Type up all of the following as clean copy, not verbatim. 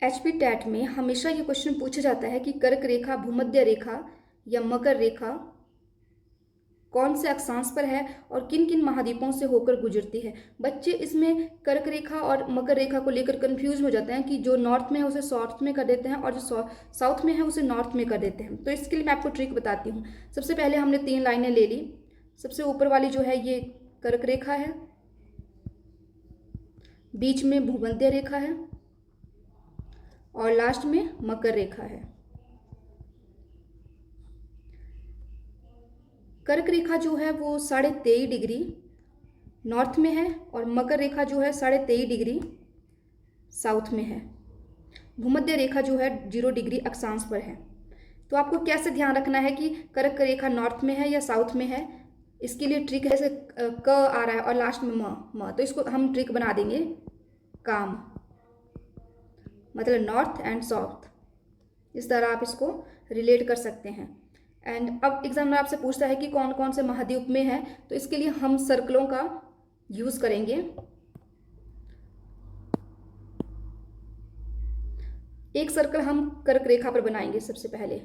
HP TET में हमेशा ये क्वेश्चन पूछा जाता है कि कर्क रेखा, भूमध्य रेखा या मकर रेखा कौन से अक्षांश पर है और किन किन महाद्वीपों से होकर गुजरती है। बच्चे इसमें कर्क रेखा और मकर रेखा को लेकर कंफ्यूज हो जाते हैं कि जो नॉर्थ में है उसे साउथ में कर देते हैं और जो साउथ में है उसे नॉर्थ में कर देते हैं। तो इसके लिए मैं आपको ट्रिक बताती हूँ। सबसे पहले हमने 3 लाइनें ले ली। सबसे ऊपर वाली जो है ये कर्क रेखा है, बीच में भूमध्य रेखा है और लास्ट में मकर रेखा है। कर्क रेखा जो है वो 23.5 डिग्री नॉर्थ में है और मकर रेखा जो है 23.5 डिग्री साउथ में है। भूमध्य रेखा जो है 0 डिग्री अक्षांश पर है। तो आपको कैसे ध्यान रखना है कि कर्क रेखा नॉर्थ में है या साउथ में है। इसके लिए ट्रिक है, जैसे क आ रहा है और लास्ट में म, तो इसको हम ट्रिक बना देंगे काम, मतलब नॉर्थ एंड साउथ। इस तरह आप इसको रिलेट कर सकते हैं। एंड अब एग्जामिनर आपसे पूछता है कि कौन कौन से महाद्वीप में है, तो इसके लिए हम सर्कलों का यूज करेंगे। एक सर्कल हम कर्क रेखा पर बनाएंगे। सबसे पहले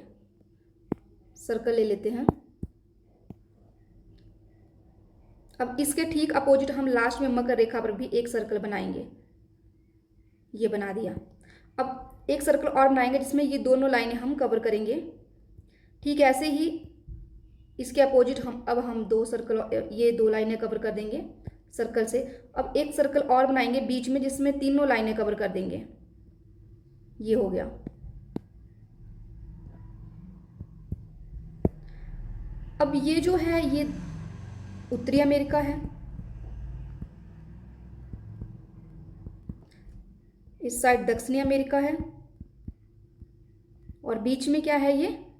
सर्कल ले लेते हैं। अब इसके ठीक अपोजिट हम लास्ट में मकर रेखा पर भी एक सर्कल बनाएंगे। ये बना दिया। अब एक सर्कल और बनाएंगे जिसमें ये दोनों लाइनें हम कवर करेंगे। ठीक ऐसे ही इसके अपोजिट हम 2 सर्कल, ये 2 लाइनें कवर कर देंगे सर्कल से। अब एक सर्कल और बनाएंगे बीच में जिसमें तीनों लाइनें कवर कर देंगे। ये हो गया। अब ये जो है ये उत्तरी अमेरिका है, इस साइड दक्षिणी अमेरिका है और बीच में क्या है,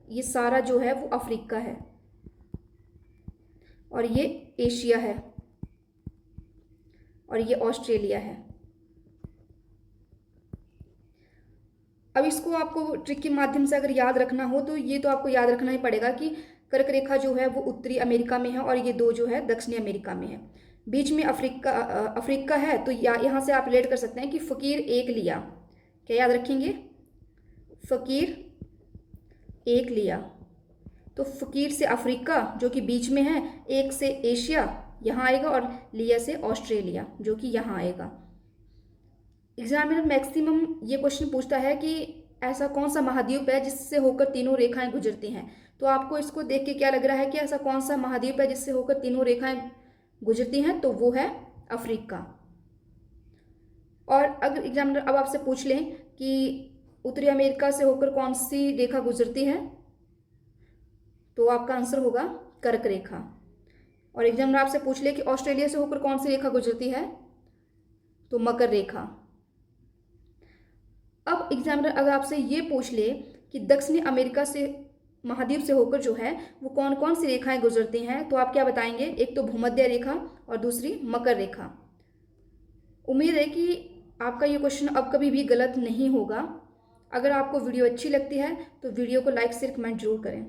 ये सारा जो है वो अफ्रीका है और ये एशिया है और ये ऑस्ट्रेलिया है। अब इसको आपको ट्रिक के माध्यम से अगर याद रखना हो तो ये तो आपको याद रखना ही पड़ेगा कि कर्क रेखा जो है वो उत्तरी अमेरिका में है और ये 2 जो है दक्षिणी अमेरिका में है। बीच में अफ्रीका है, तो यहाँ से आप रिलेट कर सकते हैं कि फकीर 1 लिया। क्या याद रखेंगे? फकीर 1 लिया, तो फकीर से अफ्रीका जो कि बीच में है, 1 से एशिया यहाँ आएगा और लिया से ऑस्ट्रेलिया जो कि यहाँ आएगा। एग्जामिनर मैक्सिमम ये क्वेश्चन पूछता है कि ऐसा कौन सा महाद्वीप है जिससे होकर तीनों रेखाएं गुजरती हैं। तो आपको इसको देख के क्या लग रहा है कि ऐसा कौन सा महाद्वीप है जिससे होकर तीनों रेखाएं गुजरती हैं? तो वो है अफ्रीका। और अगर एग्जामिनर अब आपसे पूछ लें कि उत्तरी अमेरिका से होकर कौन सी रेखा गुजरती है, तो आपका आंसर होगा कर्क रेखा। और एग्जामिनर आपसे पूछ ले कि ऑस्ट्रेलिया से होकर कौन सी रेखा गुजरती है, तो मकर रेखा। अब एग्जामिनर अगर आपसे ये पूछ ले कि दक्षिणी अमेरिका से महाद्वीप से होकर जो है वो कौन कौन सी रेखाएं गुजरती हैं, तो आप क्या बताएंगे? एक तो भूमध्य रेखा और दूसरी मकर रेखा। उम्मीद है कि आपका ये क्वेश्चन अब कभी भी गलत नहीं होगा। अगर आपको वीडियो अच्छी लगती है तो वीडियो को लाइक शेयर कमेंट जरूर करें।